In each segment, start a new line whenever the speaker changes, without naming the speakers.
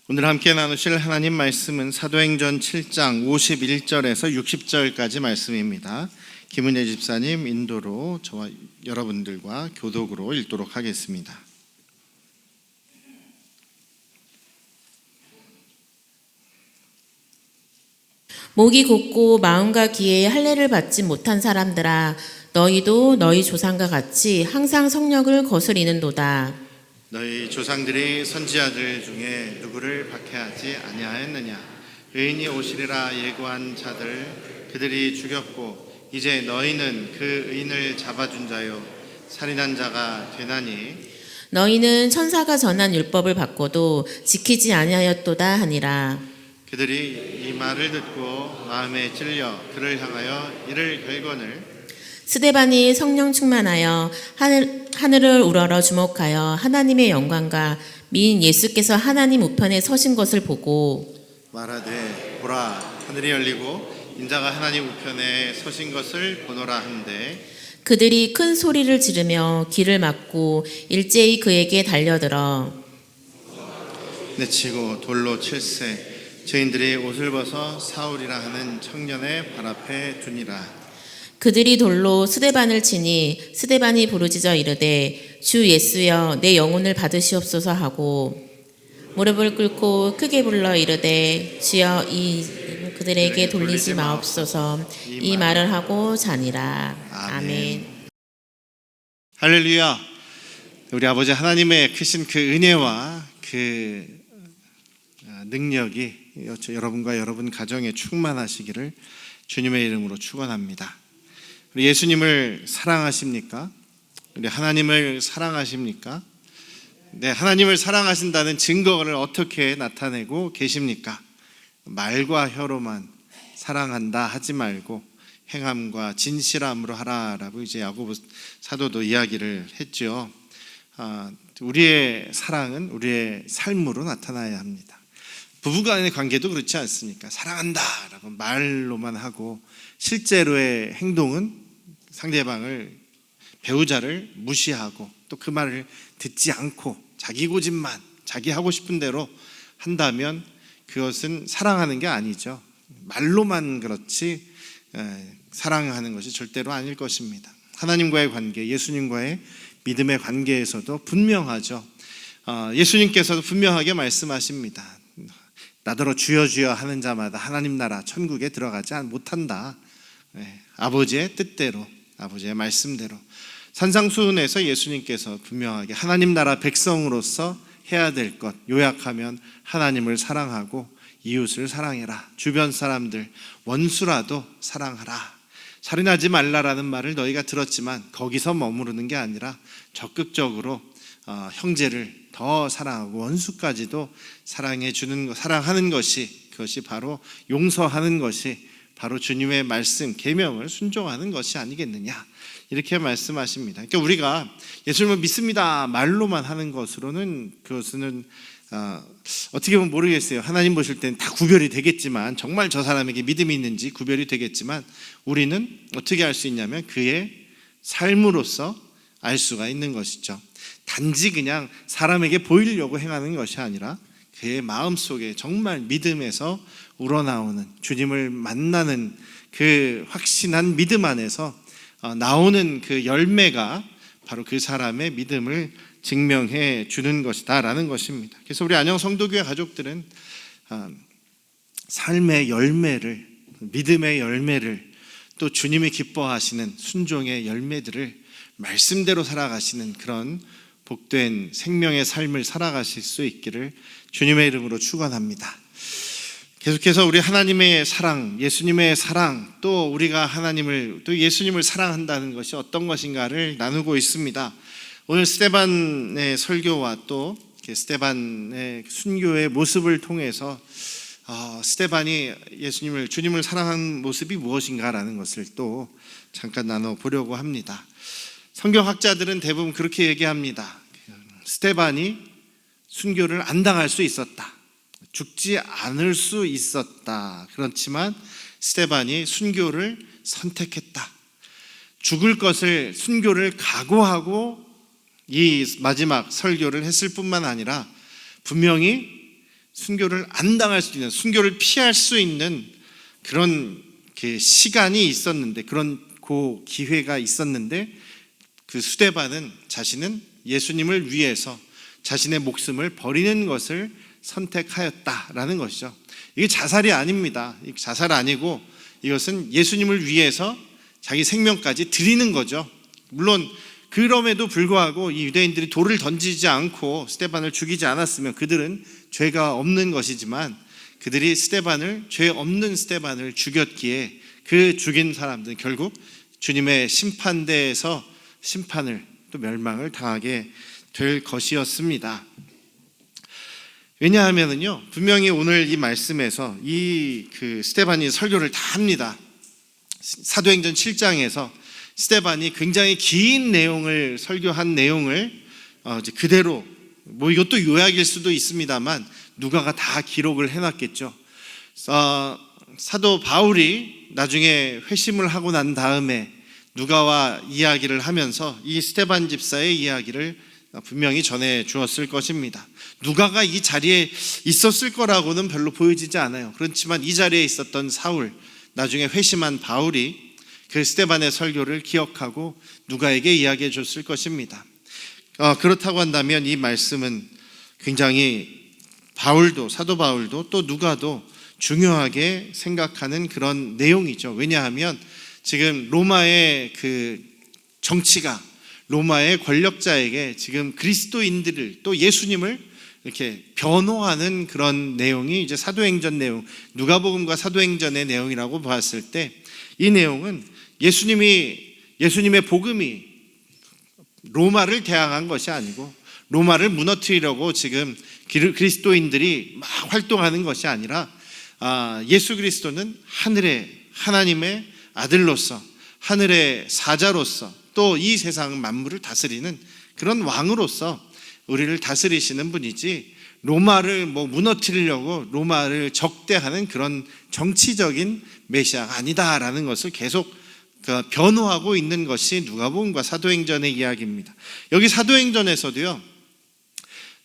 오늘 함께 나누실 하나님 말씀은 사도행전 7장 51절에서 60절까지 말씀입니다. 김은혜 집사님 인도로 저와 여러분들과 교독으로 읽도록 하겠습니다.
목이 곧고 마음과 귀에 할례를 받지 못한 사람들아, 너희도 너희 조상과 같이 항상 성령을 거스리는도다.
너희 조상들이 선지자들 중에 누구를 박해하지 아니하였느냐? 의인이 오시리라 예고한 자들 그들이 죽였고 이제 너희는 그 의인을 잡아준 자요 살인한 자가 되나니
너희는 천사가 전한 율법을 받고도 지키지 아니하였도다 하니라.
그들이 이 말을 듣고 마음에 찔려 그를 향하여 이를 결건을
스데반이 성령 충만하여 하늘을 우러러 주목하여 하나님의 영광과 미인 예수께서 하나님 우편에 서신 것을 보고
말하되 보라 하늘이 열리고 인자가 하나님 우편에 서신 것을 보노라 한데
그들이 큰 소리를 지르며 귀를 막고 일제히 그에게 달려들어
내치고 돌로 칠세 죄인들이 옷을 벗어 사울이라 하는 청년의 발 앞에 두니라.
그들이 돌로 스데반을 치니 스데반이 부르짖어 이르되 주 예수여 내 영혼을 받으시옵소서 하고 무릎을 꿇고 크게 불러 이르되 주여 이 그들에게 돌리지 마옵소서 이 말을 하고 자니라. 아멘.
할렐루야. 우리 아버지 하나님의 크신 그 은혜와 그 능력이 여러분과 여러분 가정에 충만하시기를 주님의 이름으로 축원합니다. 우리 예수님을 사랑하십니까? 우리 하나님을 사랑하십니까? 네, 하나님을 사랑하신다는 증거를 어떻게 나타내고 계십니까? 말과 혀로만 사랑한다 하지 말고 행함과 진실함으로 하라라고 이제 야고보 사도도 이야기를 했죠. 우리의 사랑은 우리의 삶으로 나타나야 합니다. 부부간의 관계도 그렇지 않습니까? 사랑한다라고 말로만 하고 실제로의 행동은 상대방을 배우자를 무시하고 또 그 말을 듣지 않고 자기 고집만 자기 하고 싶은 대로 한다면 그것은 사랑하는 게 아니죠. 말로만 그렇지 사랑하는 것이 절대로 아닐 것입니다. 하나님과의 관계, 예수님과의 믿음의 관계에서도 분명하죠. 예수님께서도 분명하게 말씀하십니다. 나더러 주여 주여 하는 자마다 하나님 나라 천국에 들어가지 못한다. 아버지의 뜻대로 아버지의 말씀대로 산상수훈에서 예수님께서 분명하게 하나님 나라 백성으로서 해야 될 것 요약하면 하나님을 사랑하고 이웃을 사랑해라. 주변 사람들 원수라도 사랑하라. 살인하지 말라라는 말을 너희가 들었지만 거기서 머무르는 게 아니라 적극적으로 형제를 더 사랑하고 원수까지도 사랑하는 것이 그것이 바로 용서하는 것이 바로 주님의 말씀 계명을 순종하는 것이 아니겠느냐 이렇게 말씀하십니다. 그러니까 우리가 예수님을 믿습니다 말로만 하는 것으로는 그것은 어떻게 보면 모르겠어요. 하나님 보실 때는 다 구별이 되겠지만 정말 저 사람에게 믿음이 있는지 구별이 되겠지만 우리는 어떻게 알 수 있냐면 그의 삶으로서 알 수가 있는 것이죠. 단지 그냥 사람에게 보이려고 행하는 것이 아니라 그의 마음속에 정말 믿음에서 우러나오는 주님을 만나는 그 확신한 믿음 안에서 나오는 그 열매가 바로 그 사람의 믿음을 증명해 주는 것이다라는 것입니다. 그래서 우리 안녕 성도교회 가족들은 삶의 열매를 믿음의 열매를 또 주님이 기뻐하시는 순종의 열매들을 말씀대로 살아가시는 그런 복된 생명의 삶을 살아가실 수 있기를 주님의 이름으로 축원합니다. 계속해서 우리 하나님의 사랑, 예수님의 사랑, 또 우리가 하나님을 또 예수님을 사랑한다는 것이 어떤 것인가를 나누고 있습니다. 오늘 스데반의 설교와 또 스데반의 순교의 모습을 통해서 스데반이 주님을 사랑한 모습이 무엇인가라는 것을 또 잠깐 나눠보려고 합니다. 성경학자들은 대부분 그렇게 얘기합니다. 스데반이 순교를 안 당할 수 있었다. 죽지 않을 수 있었다. 그렇지만 스데반이 순교를 선택했다. 죽을 것을 순교를 각오하고 이 마지막 설교를 했을 뿐만 아니라 분명히 순교를 안 당할 수 있는, 순교를 피할 수 있는 그런 시간이 있었는데, 그런 기회가 있었는데, 그 스데반은 자신은 예수님을 위해서 자신의 목숨을 버리는 것을 선택하였다라는 것이죠. 이게 자살이 아닙니다. 자살 아니고 이것은 예수님을 위해서 자기 생명까지 드리는 거죠. 물론 그럼에도 불구하고 이 유대인들이 돌을 던지지 않고 스데반을 죽이지 않았으면 그들은 죄가 없는 것이지만, 그들이 죄 없는 스데반을 죽였기에 그 죽인 사람들은 결국 주님의 심판대에서 심판을, 또 멸망을 당하게 될 것이었습니다. 왜냐하면요, 분명히 오늘 이 말씀에서 스데반이 설교를 다 합니다. 사도행전 7장에서 스데반이 굉장히 긴 내용을 설교한 내용을 이제 그대로, 이것도 요약일 수도 있습니다만 누가가 다 기록을 해놨겠죠. 사도 바울이 나중에 회심을 하고 난 다음에 누가와 이야기를 하면서 이 스데반 집사의 이야기를 분명히 전해 주었을 것입니다. 누가가 이 자리에 있었을 거라고는 별로 보여지지 않아요. 그렇지만 이 자리에 있었던 사울, 나중에 회심한 바울이 그 스데반의 설교를 기억하고 누가에게 이야기해 줬을 것입니다. 그렇다고 한다면 이 말씀은 굉장히 사도 바울도 또 누가도 중요하게 생각하는 그런 내용이죠. 왜냐하면 지금 로마의 그 정치가, 로마의 권력자에게 지금 그리스도인들을, 또 예수님을 이렇게 변호하는 그런 내용이 이제 사도행전 내용, 누가복음과 사도행전의 내용이라고 봤을 때, 이 내용은 예수님의 복음이 로마를 대항한 것이 아니고, 로마를 무너뜨리려고 지금 그리스도인들이 막 활동하는 것이 아니라, 예수 그리스도는 하나님의 아들로서, 하늘의 사자로서, 또 이 세상 만물을 다스리는 그런 왕으로서 우리를 다스리시는 분이지, 로마를 무너뜨리려고 로마를 적대하는 그런 정치적인 메시아가 아니다라는 것을 계속 변호하고 있는 것이 누가복음과 사도행전의 이야기입니다. 여기 사도행전에서도요,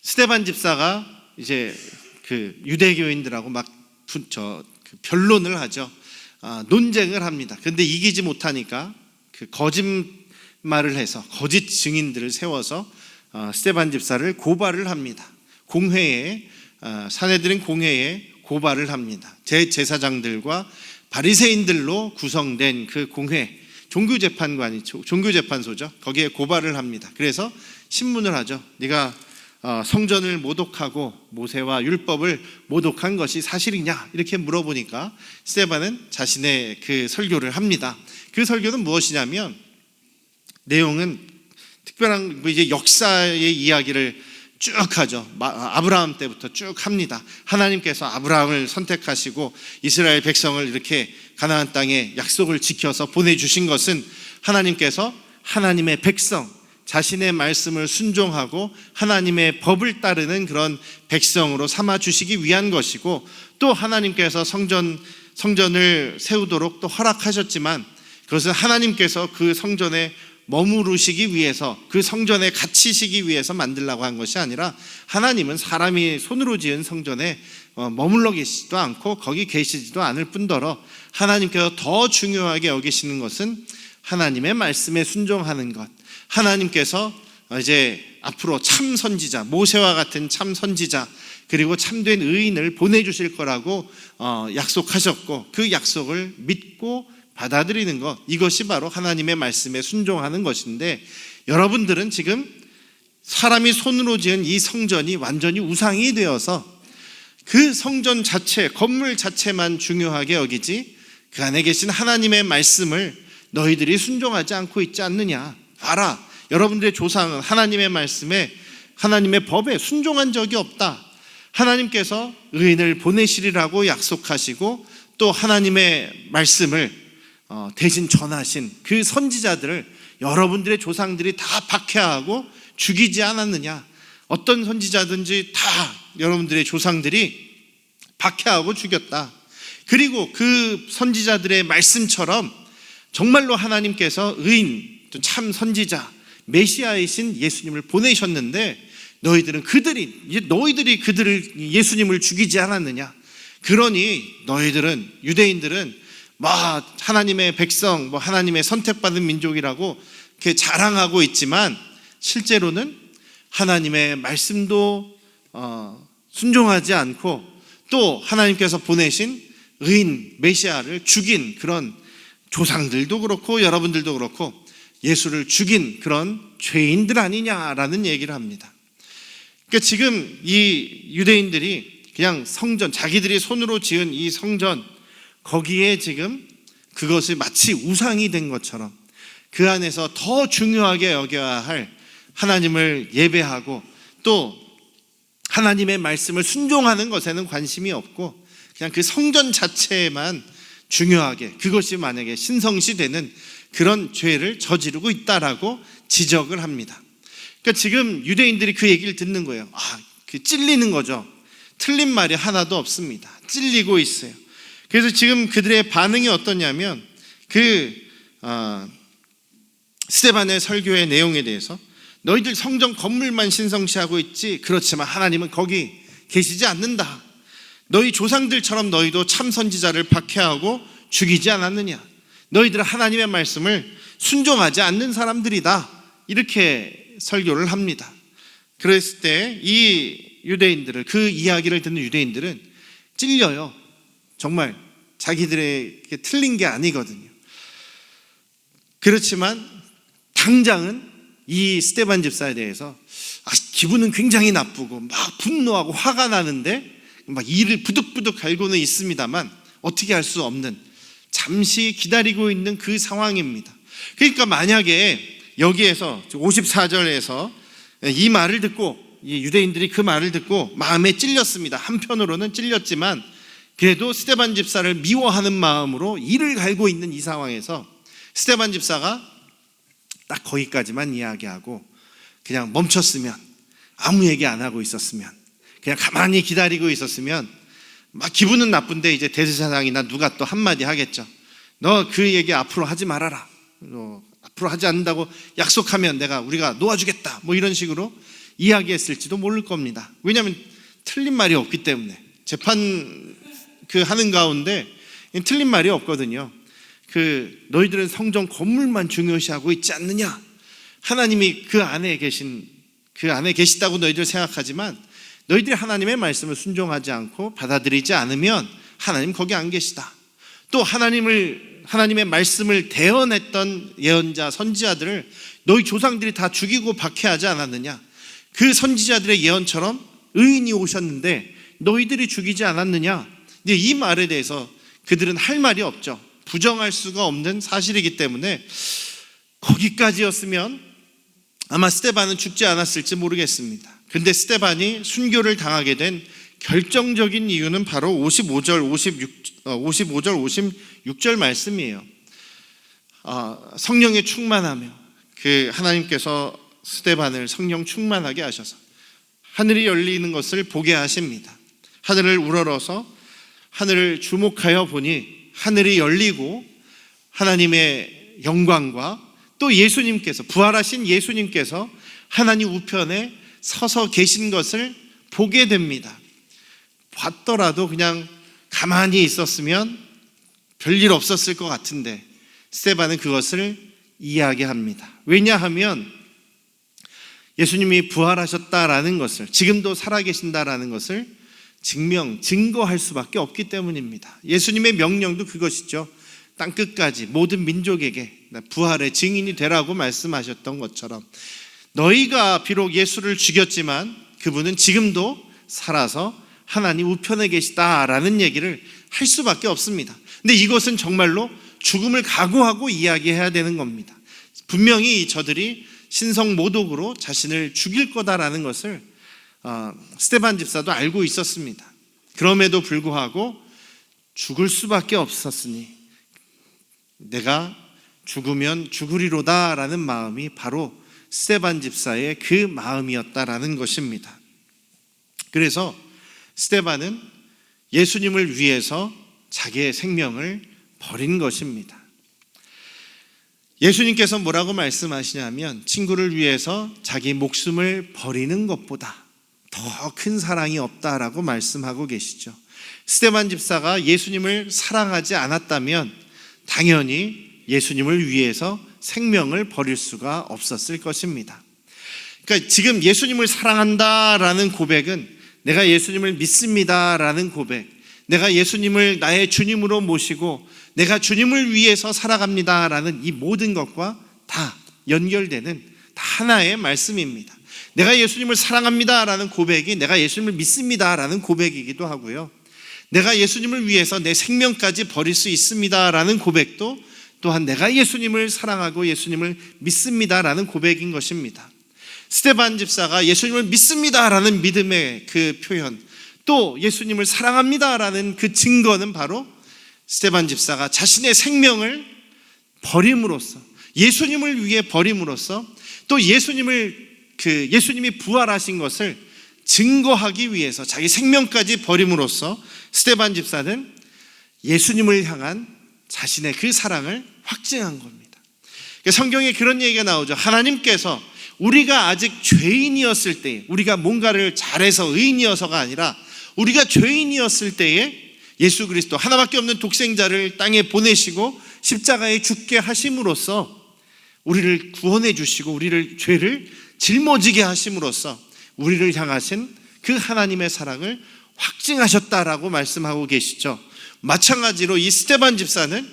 스데반 집사가 이제 그 유대교인들하고 막 변론을 하죠. 논쟁을 합니다. 그런데 이기지 못하니까 그 거짓말을 해서 거짓 증인들을 세워서 스데반 집사를 고발을 합니다. 사내들은 공회에 고발을 합니다. 제사장들과 바리새인들로 구성된 그 공회, 종교재판소죠. 거기에 고발을 합니다. 그래서 신문을 하죠. 네가 성전을 모독하고 모세와 율법을 모독한 것이 사실이냐, 이렇게 물어보니까 스데반은 자신의 그 설교를 합니다. 그 설교는 무엇이냐면, 내용은 특별한 이제 역사의 이야기를 쭉 하죠. 아브라함 때부터 쭉 합니다. 하나님께서 아브라함을 선택하시고 이스라엘 백성을 이렇게 가나안 땅에 약속을 지켜서 보내주신 것은 하나님께서 하나님의 백성, 자신의 말씀을 순종하고 하나님의 법을 따르는 그런 백성으로 삼아주시기 위한 것이고, 또 하나님께서 성전을 세우도록 또 허락하셨지만, 그것은 하나님께서 그 성전에 머무르시기 위해서, 그 성전에 갇히시기 위해서 만들라고 한 것이 아니라, 하나님은 사람이 손으로 지은 성전에 머물러 계시지도 않고 거기 계시지도 않을 뿐더러, 하나님께서 더 중요하게 여기시는 것은 하나님의 말씀에 순종하는 것, 하나님께서 이제 앞으로 참 선지자, 모세와 같은 참 선지자, 그리고 참된 의인을 보내주실 거라고 약속하셨고, 그 약속을 믿고 받아들이는 것, 이것이 바로 하나님의 말씀에 순종하는 것인데, 여러분들은 지금 사람이 손으로 지은 이 성전이 완전히 우상이 되어서 그 성전 자체, 건물 자체만 중요하게 여기지, 그 안에 계신 하나님의 말씀을 너희들이 순종하지 않고 있지 않느냐. 봐라, 여러분들의 조상은 하나님의 말씀에, 하나님의 법에 순종한 적이 없다. 하나님께서 의인을 보내시리라고 약속하시고, 또 하나님의 말씀을 대신 전하신 그 선지자들을 여러분들의 조상들이 다 박해하고 죽이지 않았느냐. 어떤 선지자든지 다 여러분들의 조상들이 박해하고 죽였다. 그리고 그 선지자들의 말씀처럼 정말로 하나님께서 의인, 참 선지자, 메시아이신 예수님을 보내셨는데, 너희들이 예수님을 죽이지 않았느냐. 그러니 유대인들은 하나님의 백성, 하나님의 선택받은 민족이라고 이렇게 자랑하고 있지만 실제로는 하나님의 말씀도 순종하지 않고 또 하나님께서 보내신 의인 메시아를 죽인 그런 조상들도 그렇고 여러분들도 그렇고 예수를 죽인 그런 죄인들 아니냐라는 얘기를 합니다. 그러니까 지금 이 유대인들이 그냥 성전, 자기들이 손으로 지은 이 성전, 거기에 지금 그것이 마치 우상이 된 것처럼 그 안에서 더 중요하게 여겨야 할 하나님을 예배하고 또 하나님의 말씀을 순종하는 것에는 관심이 없고 그냥 그 성전 자체에만 중요하게, 그것이 만약에 신성시되는 그런 죄를 저지르고 있다라고 지적을 합니다. 그러니까 지금 유대인들이 그 얘기를 듣는 거예요. 찔리는 거죠. 틀린 말이 하나도 없습니다. 찔리고 있어요. 그래서 지금 그들의 반응이 어떠냐면 스데반의 설교의 내용에 대해서 너희들 성전 건물만 신성시하고 있지 그렇지만 하나님은 거기 계시지 않는다. 너희 조상들처럼 너희도 참 선지자를 박해하고 죽이지 않았느냐. 너희들은 하나님의 말씀을 순종하지 않는 사람들이다. 이렇게 설교를 합니다. 그랬을 때 이 유대인들을, 그 이야기를 듣는 유대인들은 찔려요. 정말 자기들에게 틀린 게 아니거든요. 그렇지만 당장은 이 스데반 집사에 대해서 기분은 굉장히 나쁘고 막 분노하고 화가 나는데 막 이를 부득부득 갈고는 있습니다만 어떻게 할 수 없는, 잠시 기다리고 있는 그 상황입니다. 그러니까 만약에 여기에서 54절에서 이 말을 듣고, 이 유대인들이 그 말을 듣고 마음에 찔렸습니다. 한편으로는 찔렸지만 그래도 스데반 집사를 미워하는 마음으로 이를 갈고 있는 이 상황에서 스데반 집사가 딱 거기까지만 이야기하고 그냥 멈췄으면, 아무 얘기 안 하고 있었으면, 그냥 가만히 기다리고 있었으면 막 기분은 나쁜데 이제 대제사장이나 누가 또 한마디 하겠죠. 너 그 얘기 앞으로 하지 말아라. 너 앞으로 하지 않는다고 약속하면 우리가 놓아주겠다. 이런 식으로 이야기했을지도 모를 겁니다. 왜냐하면 틀린 말이 없기 때문에. 재판 하는 가운데 틀린 말이 없거든요. 너희들은 성전 건물만 중요시하고 있지 않느냐. 하나님이 그 안에 계시다고 너희들 생각하지만 너희들이 하나님의 말씀을 순종하지 않고 받아들이지 않으면 하나님 거기 안 계시다. 또 하나님의 말씀을 대언했던 예언자, 선지자들을 너희 조상들이 다 죽이고 박해하지 않았느냐. 그 선지자들의 예언처럼 의인이 오셨는데 너희들이 죽이지 않았느냐. 근데 이 말에 대해서 그들은 할 말이 없죠. 부정할 수가 없는 사실이기 때문에 거기까지였으면 아마 스데반은 죽지 않았을지 모르겠습니다. 근데 스데반이 순교를 당하게 된 결정적인 이유는 바로 55절, 56절 말씀이에요. 성령에 충만하며 하나님께서 스데반을 성령 충만하게 하셔서 하늘이 열리는 것을 보게 하십니다. 하늘을 우러러서 하늘을 주목하여 보니 하늘이 열리고 하나님의 영광과 또 예수님께서, 부활하신 예수님께서 하나님 우편에 서서 계신 것을 보게 됩니다. 봤더라도 그냥 가만히 있었으면 별일 없었을 것 같은데 스데반은 그것을 이야기합니다. 왜냐하면 예수님이 부활하셨다라는 것을, 지금도 살아계신다라는 것을 증거할 수밖에 없기 때문입니다. 예수님의 명령도 그것이죠. 땅끝까지 모든 민족에게 부활의 증인이 되라고 말씀하셨던 것처럼 너희가 비록 예수를 죽였지만 그분은 지금도 살아서 하나님 우편에 계시다라는 얘기를 할 수밖에 없습니다. 근데 이것은 정말로 죽음을 각오하고 이야기해야 되는 겁니다. 분명히 저들이 신성모독으로 자신을 죽일 거다라는 것을 스데반 집사도 알고 있었습니다. 그럼에도 불구하고 죽을 수밖에 없었으니 내가 죽으면 죽으리로다라는 마음이 바로 스데반 집사의 그 마음이었다라는 것입니다. 그래서 스데반은 예수님을 위해서 자기의 생명을 버린 것입니다. 예수님께서 뭐라고 말씀하시냐면 친구를 위해서 자기 목숨을 버리는 것보다 더 큰 사랑이 없다라고 말씀하고 계시죠. 스데반 집사가 예수님을 사랑하지 않았다면 당연히 예수님을 위해서 생명을 버릴 수가 없었을 것입니다. 그러니까 지금 예수님을 사랑한다라는 고백은 내가 예수님을 믿습니다라는 고백, 내가 예수님을 나의 주님으로 모시고 내가 주님을 위해서 살아갑니다라는 이 모든 것과 다 연결되는 다 하나의 말씀입니다. 내가 예수님을 사랑합니다라는 고백이 내가 예수님을 믿습니다라는 고백이기도 하고요, 내가 예수님을 위해서 내 생명까지 버릴 수 있습니다라는 고백도 또한 내가 예수님을 사랑하고 예수님을 믿습니다라는 고백인 것입니다. 스데반 집사가 예수님을 믿습니다라는 믿음의 그 표현, 또 예수님을 사랑합니다라는 그 증거는 바로 스데반 집사가 자신의 생명을 버림으로써, 예수님을 위해 버림으로써, 또 예수님이 부활하신 것을 증거하기 위해서 자기 생명까지 버림으로써 스데반 집사는 예수님을 향한 자신의 그 사랑을 확증한 겁니다. 성경에 그런 얘기가 나오죠. 하나님께서 우리가 아직 죄인이었을 때, 우리가 뭔가를 잘해서 의인이어서가 아니라 우리가 죄인이었을 때에 예수 그리스도 하나밖에 없는 독생자를 땅에 보내시고 십자가에 죽게 하심으로써 우리를 구원해 주시고 우리를 죄를 짊어지게 하심으로써 우리를 향하신 그 하나님의 사랑을 확증하셨다라고 말씀하고 계시죠. 마찬가지로 이 스데반 집사는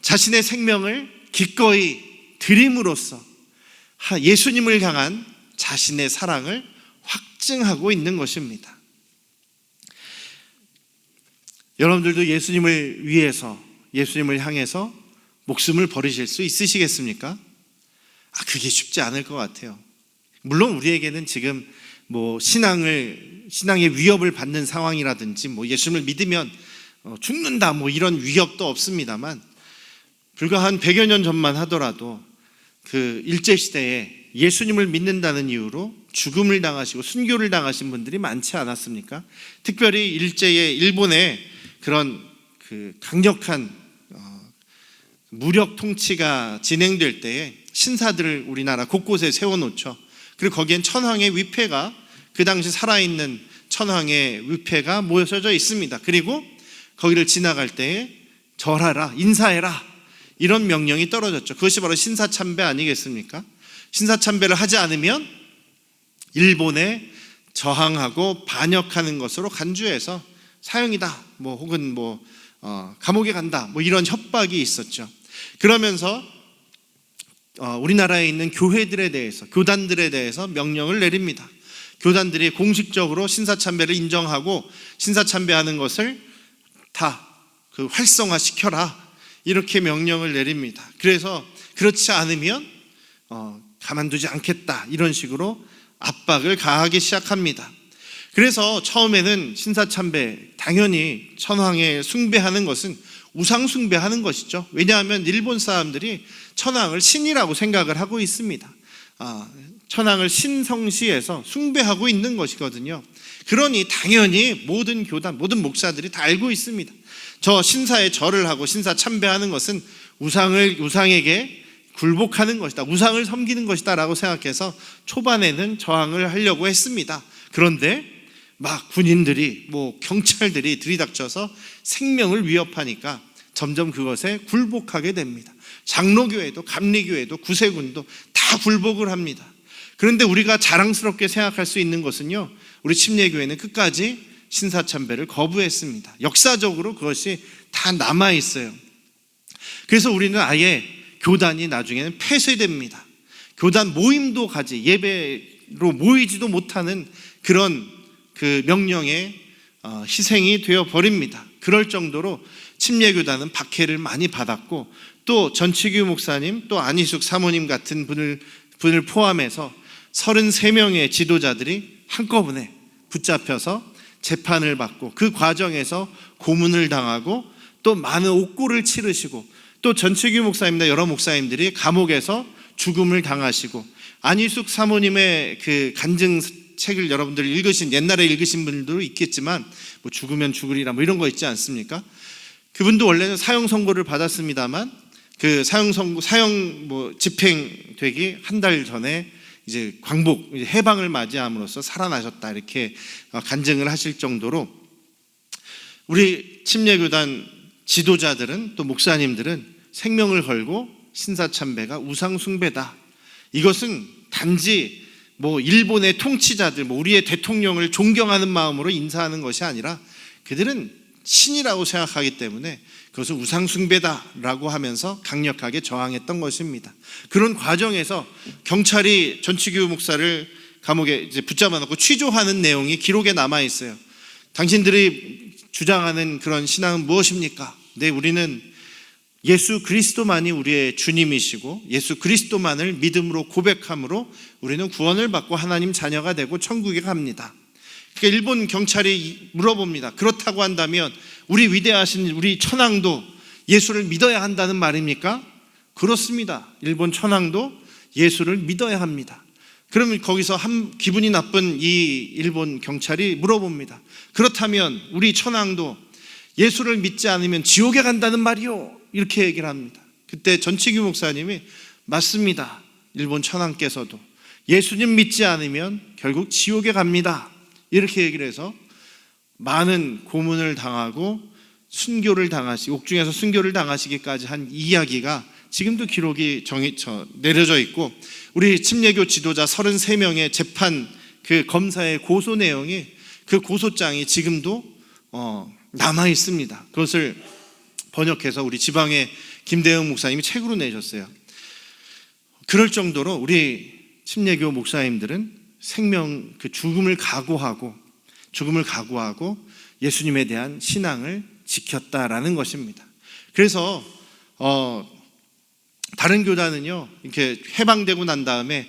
자신의 생명을 기꺼이 드림으로써 예수님을 향한 자신의 사랑을 확증하고 있는 것입니다. 여러분들도 예수님을 위해서, 예수님을 향해서 목숨을 버리실 수 있으시겠습니까? 그게 쉽지 않을 것 같아요. 물론 우리에게는 지금 신앙의 위협을 받는 상황이라든지 예수님을 믿으면 죽는다 이런 위협도 없습니다만, 불과 한 100여 년 전만 하더라도 그 일제시대에 예수님을 믿는다는 이유로 죽음을 당하시고 순교를 당하신 분들이 많지 않았습니까? 특별히 일제의 일본의 그런 그 강력한 무력 통치가 진행될 때에 신사들을 우리나라 곳곳에 세워놓죠. 그리고 거기엔 천황의 위패가, 그 당시 살아있는 천황의 위패가 모여져 있습니다. 그리고 거기를 지나갈 때에 절하라, 인사해라, 이런 명령이 떨어졌죠. 그것이 바로 신사참배 아니겠습니까? 신사참배를 하지 않으면 일본에 저항하고 반역하는 것으로 간주해서 사형이다, 혹은 감옥에 간다, 이런 협박이 있었죠. 그러면서 우리나라에 있는 교회들에 대해서, 교단들에 대해서 명령을 내립니다. 교단들이 공식적으로 신사참배를 인정하고 신사참배하는 것을 다 활성화시켜라, 이렇게 명령을 내립니다. 그래서 그렇지 않으면 가만두지 않겠다, 이런 식으로 압박을 가하기 시작합니다. 그래서 처음에는 신사참배, 당연히 천황에 숭배하는 것은 우상 숭배하는 것이죠. 왜냐하면 일본 사람들이 천황을 신이라고 생각을 하고 있습니다. 천황을 신성시해서 숭배하고 있는 것이거든요. 그러니 당연히 모든 교단, 모든 목사들이 다 알고 있습니다. 저 신사에 절을 하고 신사 참배하는 것은 우상에게 굴복하는 것이다, 우상을 섬기는 것이다 라고 생각해서 초반에는 저항을 하려고 했습니다. 그런데 막 군인들이 경찰들이 들이닥쳐서 생명을 위협하니까 점점 그것에 굴복하게 됩니다. 장로교회도 감리교회도 구세군도 다 굴복을 합니다. 그런데 우리가 자랑스럽게 생각할 수 있는 것은요, 우리 침례교회는 끝까지 신사참배를 거부했습니다. 역사적으로 그것이 다 남아있어요. 그래서 우리는 아예 교단이 나중에는 폐쇄됩니다. 교단 모임도 가지, 예배로 모이지도 못하는 그런 그 명령에 희생이 되어버립니다. 그럴 정도로 침례교단은 박해를 많이 받았고, 또 전치규 목사님, 또 안희숙 사모님 같은 분을 포함해서 33명의 지도자들이 한꺼번에 붙잡혀서 재판을 받고 그 과정에서 고문을 당하고 또 많은 옥고를 치르시고, 또 전치규 목사님이나 여러 목사님들이 감옥에서 죽음을 당하시고, 안희숙 사모님의 그 간증책을 여러분들 옛날에 읽으신 분들도 있겠지만 죽으면 죽으리라 이런 거 있지 않습니까? 그분도 원래는 사형 선고를 받았습니다만 그 사형 집행되기 한 달 전에 이제 광복, 해방을 맞이함으로써 살아나셨다, 이렇게 간증을 하실 정도로 우리 침례교단 지도자들은, 또 목사님들은 생명을 걸고 신사참배가 우상숭배다, 이것은 단지 일본의 통치자들, 우리의 대통령을 존경하는 마음으로 인사하는 것이 아니라 그들은 신이라고 생각하기 때문에 그것은 우상숭배다라고 하면서 강력하게 저항했던 것입니다. 그런 과정에서 경찰이 전치규 목사를 감옥에 이제 붙잡아 놓고 취조하는 내용이 기록에 남아 있어요. 당신들이 주장하는 그런 신앙은 무엇입니까? 네, 우리는 예수 그리스도만이 우리의 주님이시고 예수 그리스도만을 믿음으로 고백함으로 우리는 구원을 받고 하나님 자녀가 되고 천국에 갑니다. 그러니까 일본 경찰이 물어봅니다. 그렇다고 한다면 우리 위대하신 우리 천황도 예수를 믿어야 한다는 말입니까? 그렇습니다. 일본 천황도 예수를 믿어야 합니다. 그러면 거기서 기분이 나쁜 이 일본 경찰이 물어봅니다. 그렇다면 우리 천황도 예수를 믿지 않으면 지옥에 간다는 말이요, 이렇게 얘기를 합니다. 그때 전치규 목사님이 맞습니다. 일본 천황께서도 예수님 믿지 않으면 결국 지옥에 갑니다, 이렇게 얘기를 해서 많은 고문을 당하고 옥중에서 순교를 당하시기까지 한 이야기가 지금도 기록이 내려져 있고, 우리 침례교 지도자 33명의 재판 그 검사의 고소 내용이, 그 고소장이 지금도 남아 있습니다. 그것을 번역해서 우리 지방의 김대영 목사님이 책으로 내셨어요. 그럴 정도로 우리 침례교 목사님들은 죽음을 각오하고 예수님에 대한 신앙을 지켰다라는 것입니다. 그래서 다른 교단은요, 이렇게 해방되고 난 다음에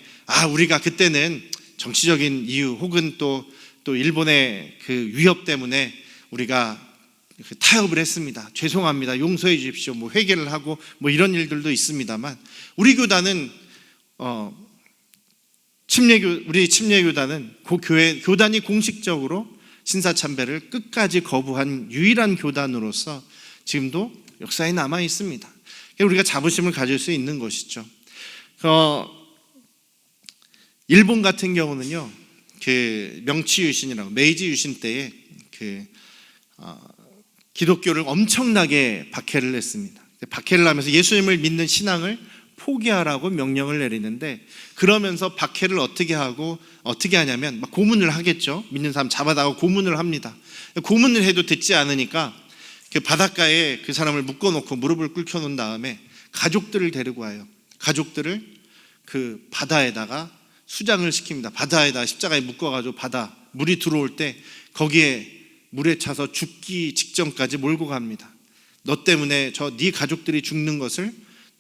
우리가 그때는 정치적인 이유 혹은 또 일본의 그 위협 때문에 우리가 타협을 했습니다. 죄송합니다. 용서해 주십시오. 회개를 하고 이런 일들도 있습니다만, 우리 교단은 우리 침례교단은 교단이 공식적으로 신사참배를 끝까지 거부한 유일한 교단으로서 지금도 역사에 남아 있습니다. 우리가 자부심을 가질 수 있는 것이죠. 일본 같은 경우는요, 그 명치 유신이라고 메이지 유신 때에 기독교를 엄청나게 박해를 했습니다. 박해를 하면서 예수님을 믿는 신앙을 포기하라고 명령을 내리는데, 그러면서 박해를 어떻게 하냐면 고문을 하겠죠. 믿는 사람 잡아다가 고문을 합니다. 고문을 해도 듣지 않으니까 그 바닷가에 그 사람을 묶어놓고 무릎을 꿇혀 놓은 다음에 가족들을 데리고 와요. 가족들을 그 바다에다가 수장을 시킵니다. 바다에다 십자가에 묶어가지고 물이 들어올 때 거기에 물에 차서 죽기 직전까지 몰고 갑니다. 너 때문에 네 가족들이 죽는 것을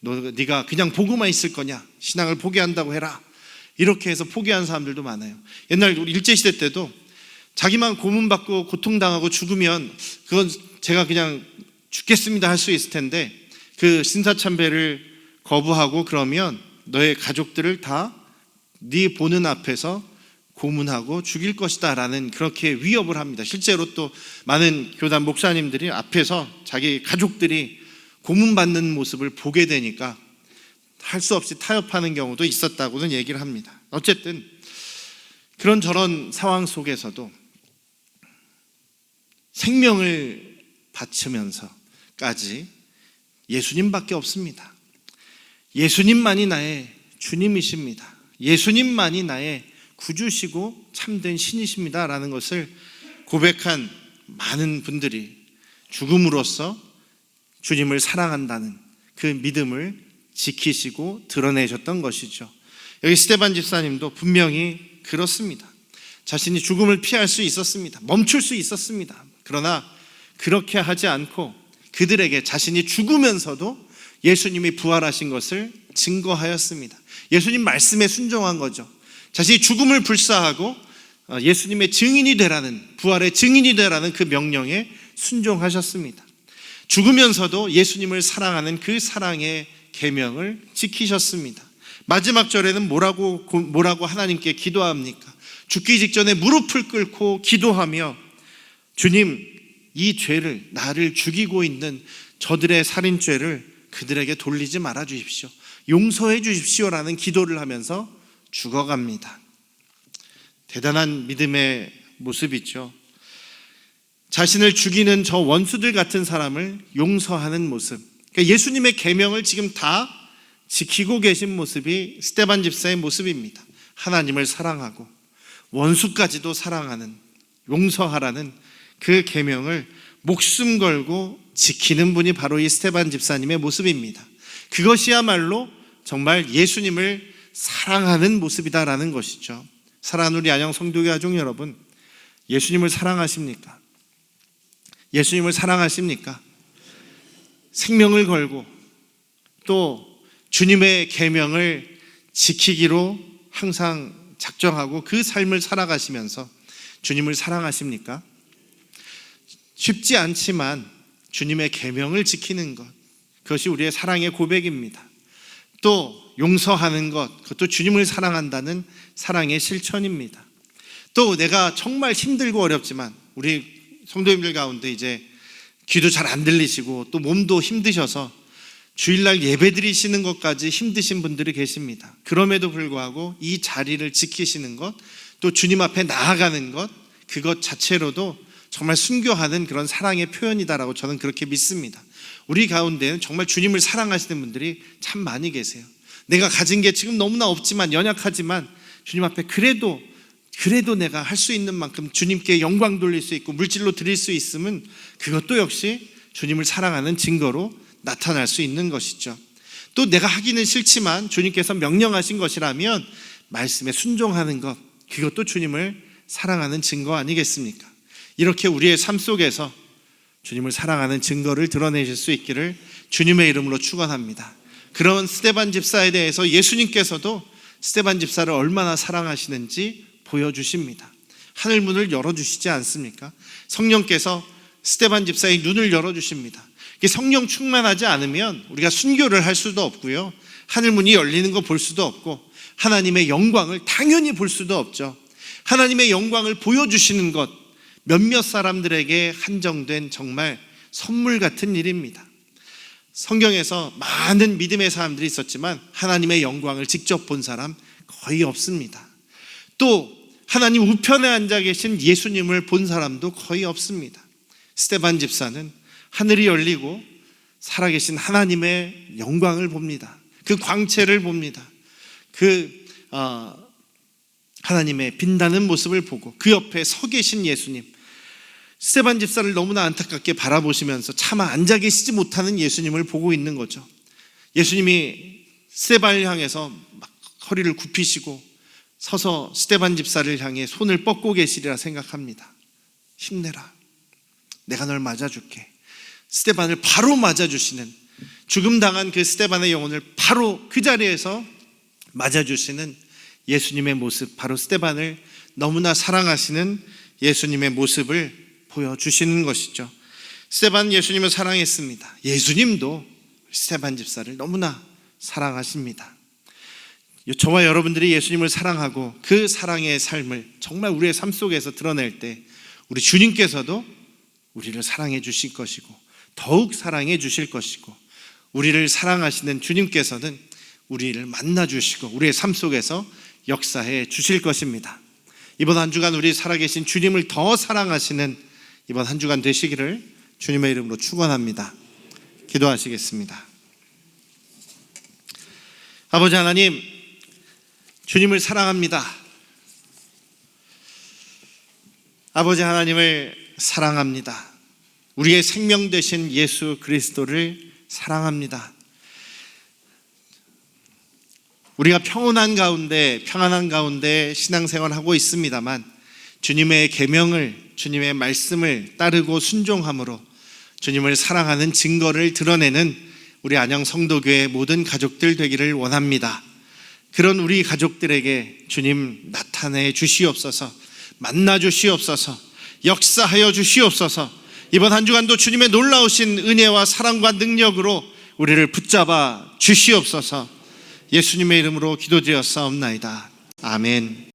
네가 그냥 보고만 있을 거냐? 신앙을 포기한다고 해라. 이렇게 해서 포기한 사람들도 많아요. 옛날 우리 일제시대 때도 자기만 고문받고 고통당하고 죽으면 그건 제가 그냥 죽겠습니다 할 수 있을 텐데, 그 신사참배를 거부하고 그러면 너의 가족들을 다 네 보는 앞에서 고문하고 죽일 것이다 라는 그렇게 위협을 합니다. 실제로 또 많은 교단 목사님들이 앞에서 자기 가족들이 고문받는 모습을 보게 되니까 할 수 없이 타협하는 경우도 있었다고는 얘기를 합니다. 어쨌든 그런저런 상황 속에서도 생명을 바치면서까지 예수님밖에 없습니다. 예수님만이 나의 주님이십니다. 예수님만이 나의 구주시고 참된 신이십니다 라는 것을 고백한 많은 분들이 죽음으로써 주님을 사랑한다는 그 믿음을 지키시고 드러내셨던 것이죠. 여기 스데반 집사님도 분명히 그렇습니다. 자신이 죽음을 피할 수 있었습니다. 멈출 수 있었습니다. 그러나 그렇게 하지 않고 그들에게 자신이 죽으면서도 예수님이 부활하신 것을 증거하였습니다. 예수님 말씀에 순종한 거죠. 자신이 죽음을 불사하고 예수님의 증인이 되라는, 부활의 증인이 되라는 그 명령에 순종하셨습니다. 죽으면서도 예수님을 사랑하는 그 사랑의 계명을 지키셨습니다. 마지막 절에는 뭐라고 하나님께 기도합니까? 죽기 직전에 무릎을 꿇고 기도하며, 주님, 이 죄를, 나를 죽이고 있는 저들의 살인죄를 그들에게 돌리지 말아 주십시오. 용서해 주십시오라는 기도를 하면서 죽어갑니다. 대단한 믿음의 모습이죠. 자신을 죽이는 저 원수들 같은 사람을 용서하는 모습. 그러니까 예수님의 계명을 지금 다 지키고 계신 모습이 스데반 집사의 모습입니다. 하나님을 사랑하고 원수까지도 사랑하는, 용서하라는 그 계명을 목숨 걸고 지키는 분이 바로 이 스데반 집사님의 모습입니다. 그것이야말로 정말 예수님을 사랑하는 모습이다라는 것이죠. 사랑하는 우리 안양 성도교 가족 여러분, 예수님을 사랑하십니까? 예수님을 사랑하십니까? 생명을 걸고 또 주님의 계명을 지키기로 항상 작정하고 그 삶을 살아가시면서 주님을 사랑하십니까? 쉽지 않지만 주님의 계명을 지키는 것, 그것이 우리의 사랑의 고백입니다. 또 용서하는 것, 그것도 주님을 사랑한다는 사랑의 실천입니다. 또 내가 정말 힘들고 어렵지만 우리 성도님들 가운데 이제 귀도 잘 안 들리시고 또 몸도 힘드셔서 주일날 예배 드리시는 것까지 힘드신 분들이 계십니다. 그럼에도 불구하고 이 자리를 지키시는 것, 또 주님 앞에 나아가는 것, 그것 자체로도 정말 순교하는 그런 사랑의 표현이다라고 저는 그렇게 믿습니다. 우리 가운데는 정말 주님을 사랑하시는 분들이 참 많이 계세요. 내가 가진 게 지금 너무나 없지만, 연약하지만 주님 앞에 그래도 내가 할 수 있는 만큼 주님께 영광 돌릴 수 있고 물질로 드릴 수 있으면 그것도 역시 주님을 사랑하는 증거로 나타날 수 있는 것이죠. 또 내가 하기는 싫지만 주님께서 명령하신 것이라면 말씀에 순종하는 것, 그것도 주님을 사랑하는 증거 아니겠습니까? 이렇게 우리의 삶 속에서 주님을 사랑하는 증거를 드러내실 수 있기를 주님의 이름으로 축원합니다. 그런 스데반 집사에 대해서 예수님께서도 스데반 집사를 얼마나 사랑하시는지 보여주십니다. 하늘문을 열어주시지 않습니까? 성령께서 스데반 집사의 눈을 열어주십니다. 성령 충만하지 않으면 우리가 순교를 할 수도 없고요, 하늘문이 열리는 거 볼 수도 없고 하나님의 영광을 당연히 볼 수도 없죠. 하나님의 영광을 보여주시는 것, 몇몇 사람들에게 한정된 정말 선물 같은 일입니다. 성경에서 많은 믿음의 사람들이 있었지만 하나님의 영광을 직접 본 사람 거의 없습니다. 또 하나님 우편에 앉아 계신 예수님을 본 사람도 거의 없습니다. 스데반 집사는 하늘이 열리고 살아계신 하나님의 영광을 봅니다. 그 광채를 봅니다. 하나님의 빛나는 모습을 보고 그 옆에 서 계신 예수님, 스데반 집사를 너무나 안타깝게 바라보시면서 차마 앉아 계시지 못하는 예수님을 보고 있는 거죠. 예수님이 스데반을 향해서 막 허리를 굽히시고 서서 스데반 집사를 향해 손을 뻗고 계시리라 생각합니다. 힘내라, 내가 널 맞아줄게. 스데반을 바로 맞아주시는, 죽음 당한 그 스데반의 영혼을 바로 그 자리에서 맞아주시는 예수님의 모습, 바로 스데반을 너무나 사랑하시는 예수님의 모습을 보여주시는 것이죠. 스데반 예수님을 사랑했습니다. 예수님도 스데반 집사를 너무나 사랑하십니다. 저와 여러분들이 예수님을 사랑하고 그 사랑의 삶을 정말 우리의 삶 속에서 드러낼 때 우리 주님께서도 우리를 사랑해 주실 것이고 더욱 사랑해 주실 것이고, 우리를 사랑하시는 주님께서는 우리를 만나 주시고 우리의 삶 속에서 역사해 주실 것입니다. 이번 한 주간 우리 살아계신 주님을 더 사랑하시는 이번 한 주간 되시기를 주님의 이름으로 축원합니다. 기도하시겠습니다. 아버지 하나님, 주님을 사랑합니다. 아버지 하나님을 사랑합니다. 우리의 생명 되신 예수 그리스도를 사랑합니다. 우리가 평안한 가운데 신앙생활하고 있습니다만 주님의 계명을, 주님의 말씀을 따르고 순종함으로 주님을 사랑하는 증거를 드러내는 우리 안양 성도교회 모든 가족들 되기를 원합니다. 그런 우리 가족들에게 주님 나타내 주시옵소서, 만나 주시옵소서, 역사하여 주시옵소서. 이번 한 주간도 주님의 놀라우신 은혜와 사랑과 능력으로 우리를 붙잡아 주시옵소서. 예수님의 이름으로 기도드렸사옵나이다. 아멘.